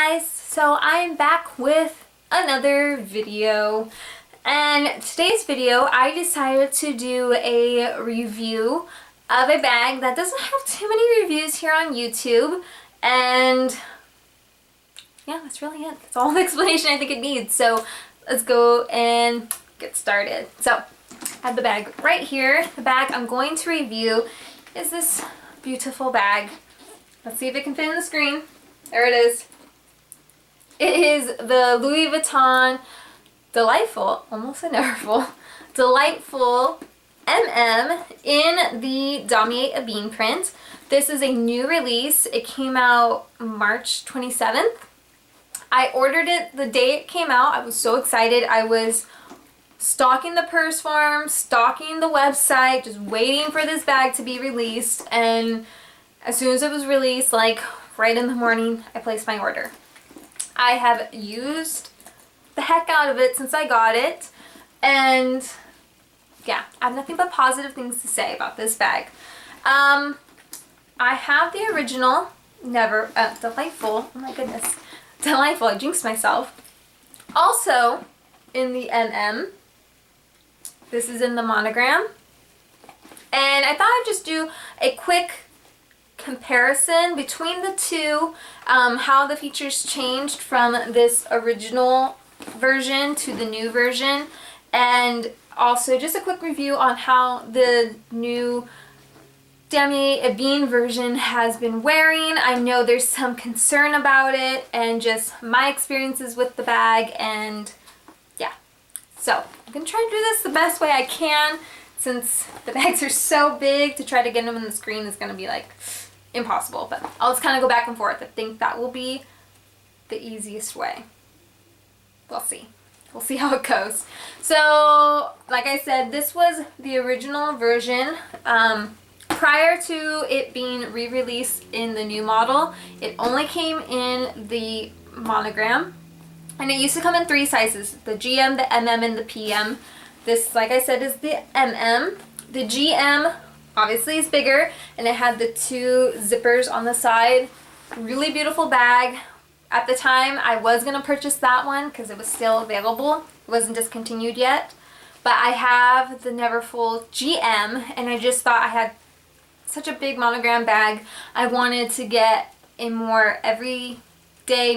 Guys, so I'm back with another video, and today's video I decided to do a review of a bag that doesn't have too many reviews here on YouTube, and yeah, that's really it. That's all the explanation I think it needs. So let's go and get started. So I have the bag right here. The bag I'm going to review is this beautiful bag. Let's see if it can fit in the screen. There it is. It is the Louis Vuitton Delightful, almost a Neverfull, Delightful MM in the Damier Ebene print. This is a new release. It came out March 27th. I ordered it the day it came out. I was so excited. I was stalking the purse farm, stalking the website, just waiting for this bag to be released. And as soon as it was released, like right in the morning, I placed my order. I have used the heck out of it since I got it, and yeah, I have nothing but positive things to say about this bag. I have the original Delightful, oh my goodness, Delightful, I jinxed myself. Also in the MM, this is in the monogram, and I thought I'd just do a quick comparison between the two, how the features changed from this original version to the new version, and also just a quick review on how the new Damier Ebene version has been wearing. I know there's some concern about it, and just my experiences with the bag, and yeah. So I'm gonna try to do this the best way I can, since the bags are so big. To try to get them in the screen is gonna be like impossible, but I'll just kind of go back and forth. I think that will be the easiest way. We'll see. We'll see how it goes. So, like I said, this was the original version. Prior to it being re-released in the new model, it only came in the monogram, and it used to come in 3 sizes: the GM, the MM, and the PM. This, like I said, is the MM. The GM obviously is bigger, and it had the 2 zippers on the side. Really beautiful bag. At the time, I was going to purchase that one because it was still available. It wasn't discontinued yet. But I have the Neverfull GM, and I just thought I had such a big monogram bag. I wanted to get a more everyday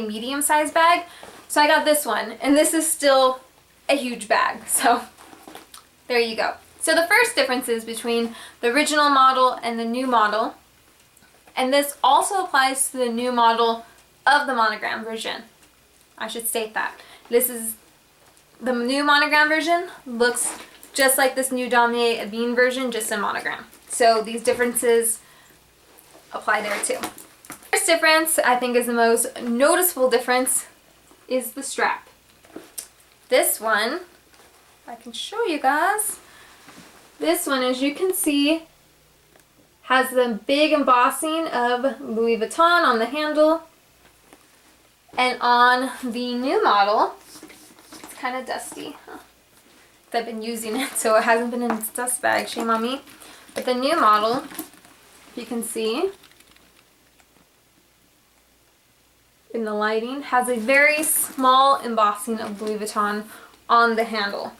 medium-sized bag. So I got this one, and this is still a huge bag. So there you go. So the first differences between the original model and the new model, and this also applies to the new model of the monogram version. I should state that. This is the new monogram version, looks just like this new Damier Ebene version, just in monogram. So these differences apply there too. First difference, I think is the most noticeable difference, is the strap. This one, if I can show you guys, this one, as you can see, has the big embossing of Louis Vuitton on the handle. And on the new model, it's kind of dusty. I've been using it, so it hasn't been in its dust bag. Shame on me. But the new model, you can see in the lighting, has a very small embossing of Louis Vuitton on the handle.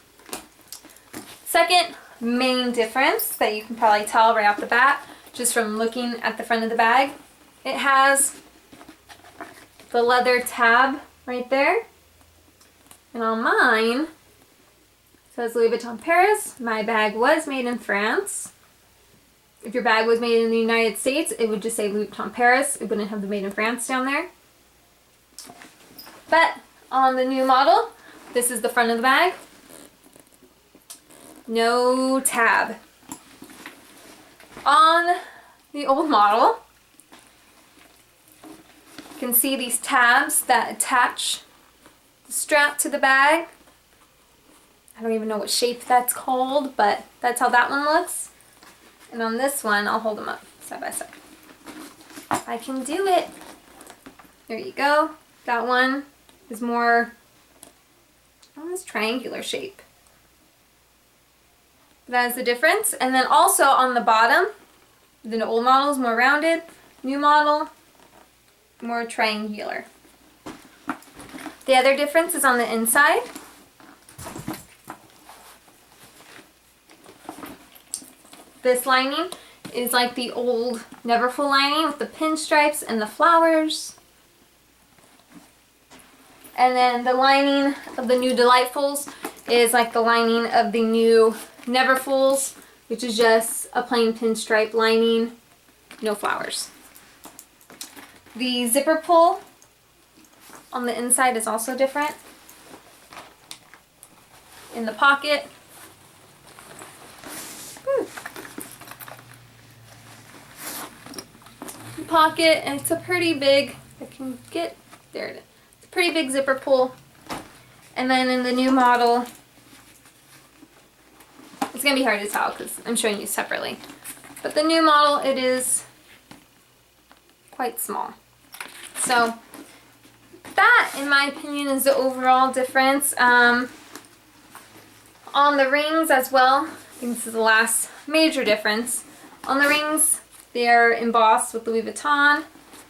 Second main difference that you can probably tell right off the bat, just from looking at the front of the bag, it has the leather tab right there, and on mine it says Louis Vuitton Paris. My bag was made in France. If your bag was made in the United States, it would just say Louis Vuitton Paris. It wouldn't have the made in France down there. But on the new model, this is the front of the bag. No tab. On the old model, you can see these tabs that attach the strap to the bag. I don't even know what shape that's called, but that's how that one looks. And on this one, I'll hold them up side by side. I can do it. There you go. That one is more on this triangular shape. That is the difference. And then also on the bottom, the old model is more rounded, new model more triangular. The other difference is on the inside. This lining is like the old Neverfull lining with the pinstripes and the flowers. And then the lining of the new Delightfuls is like the lining of the new Neverfulls, which is just a plain pinstripe lining, no flowers. The zipper pull on the inside is also different. In the pocket. Pocket, and it's a pretty big, I can get, there it is. It's a pretty big zipper pull. And then in the new model, it's going to be hard to tell because I'm showing you separately. But the new model, it is quite small. So that, in my opinion, is the overall difference. On the rings as well, I think this is the last major difference. On the rings, they are embossed with Louis Vuitton.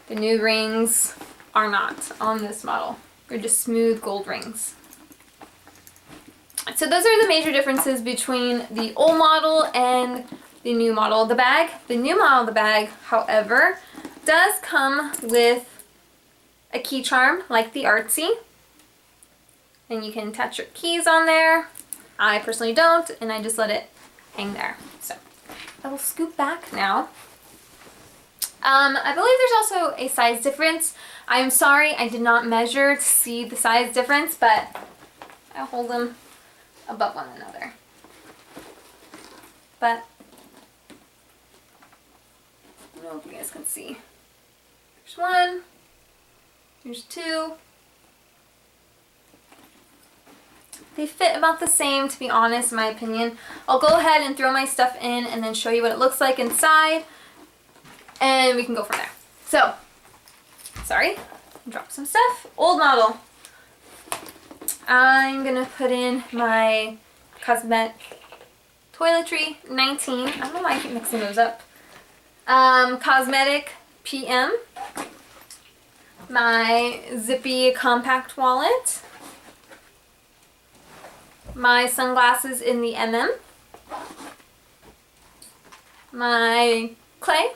The new rings are not on this model. They're just smooth gold rings. So those are the major differences between the old model and the new model of the bag. The new model of the bag, however, does come with a key charm like the Artsy. And you can attach your keys on there. I personally don't, and I just let it hang there. So I will scoop back now. I believe there's also a size difference. I am sorry I did not measure to see the size difference, but I hold them above one another. But I don't know if you guys can see. There's one, there's two. They fit about the same, to be honest, in my opinion. I'll go ahead and throw my stuff in and then show you what it looks like inside. And we can go from there. So, sorry, drop some stuff. Old model. I'm gonna put in my Cosmetic Toiletry 19. I don't know why I keep mixing those up. Cosmetic PM. My zippy compact wallet. My sunglasses in the MM. My clay.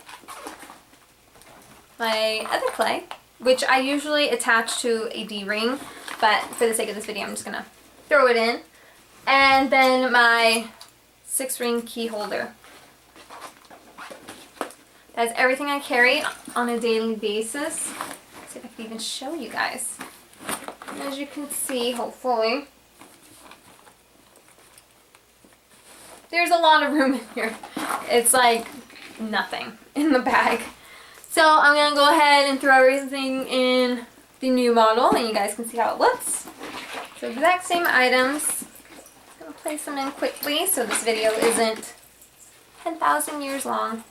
My other clay, which I usually attach to a D-ring, but for the sake of this video, I'm just gonna throw it in. And then my 6-ring key holder. That's everything I carry on a daily basis. Let's see if I can even show you guys. And as you can see, hopefully, there's a lot of room in here. It's like nothing in the bag. So I'm going to go ahead and throw everything in the new model and you guys can see how it looks. So exact same items. I'm going to place them in quickly so this video isn't 10,000 years long.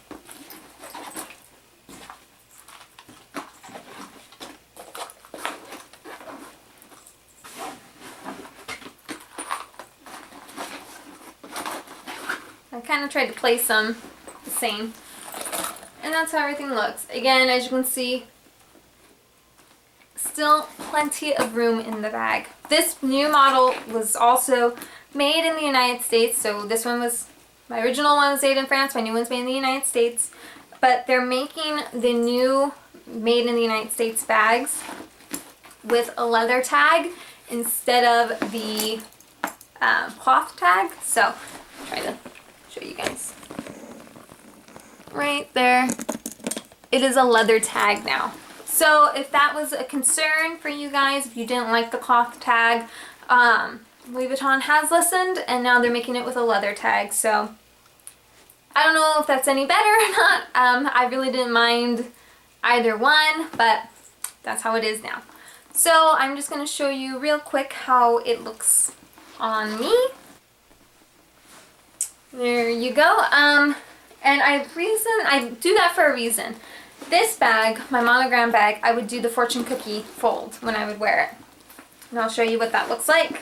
I kind of tried to place them the same. And that's how everything looks. Again, as you can see, still plenty of room in the bag. This new model was also made in the United States. So this one was, my original one was made in France, my new one's made in the United States. But they're making the new made in the United States bags with a leather tag instead of the cloth tag. So I'll try to show you guys. Right there, it is a leather tag now. So if that was a concern for you guys, if you didn't like the cloth tag, Louis Vuitton has listened and now they're making it with a leather tag. So I don't know if that's any better or not. I really didn't mind either one, but that's how it is now. So I'm just going to show you real quick how it looks on me. There you go. And I do that for a reason. This bag, my monogram bag, I would do the fortune cookie fold when I would wear it. And I'll show you what that looks like,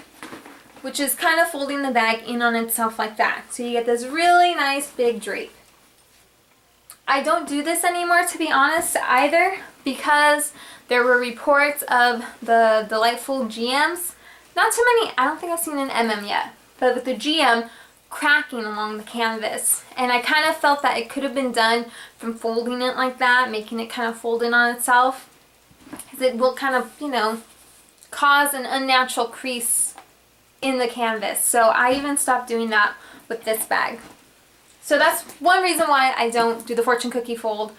which is kind of folding the bag in on itself like that. So you get this really nice big drape. I don't do this anymore, to be honest, either, because there were reports of the delightful GMs. Not too many, I don't think I've seen an MM yet, but with the GM cracking along the canvas. And I kind of felt that it could have been done from folding it like that, making it kind of fold in on itself. Because it will kind of, you know, cause an unnatural crease in the canvas. So I even stopped doing that with this bag. So that's one reason why I don't do the fortune cookie fold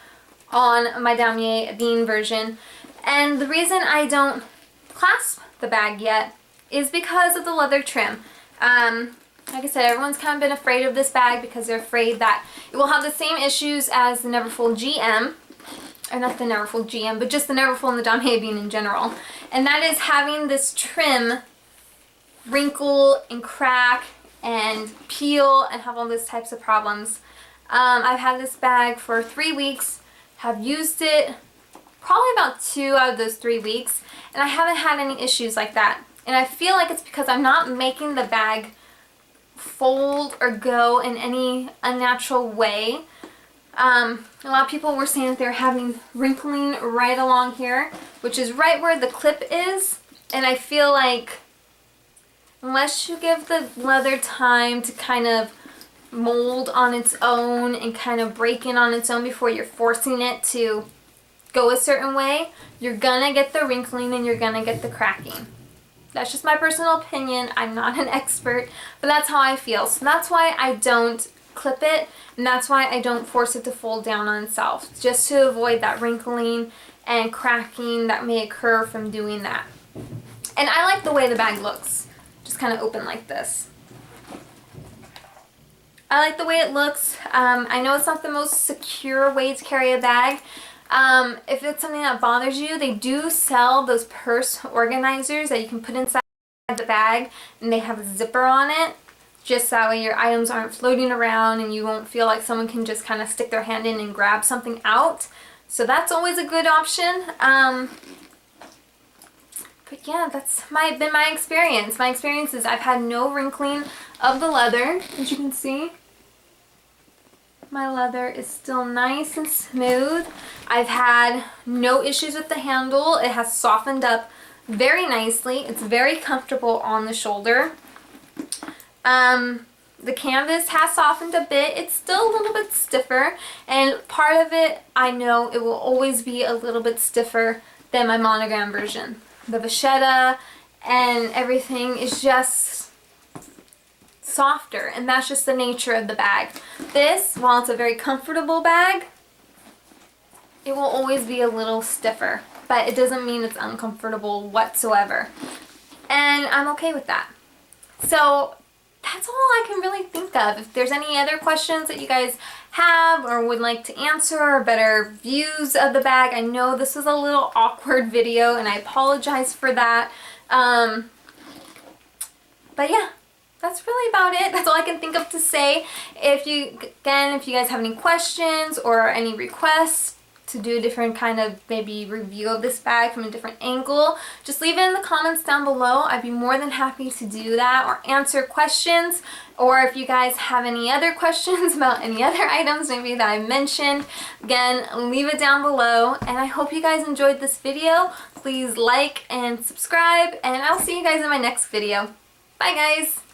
on my damier bean version. And the reason I don't clasp the bag yet is because of the leather trim. Like I said, everyone's kind of been afraid of this bag because they're afraid that it will have the same issues as the Neverfull GM. Or not the Neverfull GM, but just the Neverfull and the damier bean in general. And that is having this trim wrinkle and crack and peel and have all those types of problems. I've had this bag for 3 weeks, have used it probably about 2 out of those 3 weeks, and I haven't had any issues like that. And I feel like it's because I'm not making the bag fold or go in any unnatural way. A lot of people were saying that they're having wrinkling right along here, which is right where the clip is, and I feel like unless you give the leather time to kind of mold on its own and kind of break in on its own before you're forcing it to go a certain way, you're gonna get the wrinkling and you're gonna get the cracking. That's just my personal opinion. I'm not an expert, but that's how I feel. So that's why I don't clip it, and that's why I don't force it to fold down on itself, just to avoid that wrinkling and cracking that may occur from doing that. And I like the way the bag looks, just kind of open like this. I like the way it looks. I know it's not the most secure way to carry a bag. If it's something that bothers you, they do sell those purse organizers that you can put inside the bag, and they have a zipper on it. Just that way your items aren't floating around and you won't feel like someone can just kind of stick their hand in and grab something out. So that's always a good option. But yeah, that's been my experience. My experience is I've had no wrinkling of the leather, as you can see. My leather is still nice and smooth. I've had no issues with the handle. It has softened up very nicely. It's very comfortable on the shoulder. The canvas has softened a bit. It's still a little bit stiffer, and part of it, I know it will always be a little bit stiffer than my monogram version. The vachetta and everything is just softer, and that's just the nature of the bag. This, while it's a very comfortable bag, it will always be a little stiffer, but it doesn't mean it's uncomfortable whatsoever. And I'm okay with that. So that's all I can really think of. If there's any other questions that you guys have or would like to answer, or better views of the bag, I know this was a little awkward video and I apologize for that. But yeah, that's really about it. That's all I can think of to say. If you guys have any questions or any requests to do a different kind of maybe review of this bag from a different angle, just leave it in the comments down below. I'd be more than happy to do that or answer questions. Or if you guys have any other questions about any other items maybe that I mentioned, again, leave it down below. And I hope you guys enjoyed this video. Please like and subscribe, and I'll see you guys in my next video. Bye guys!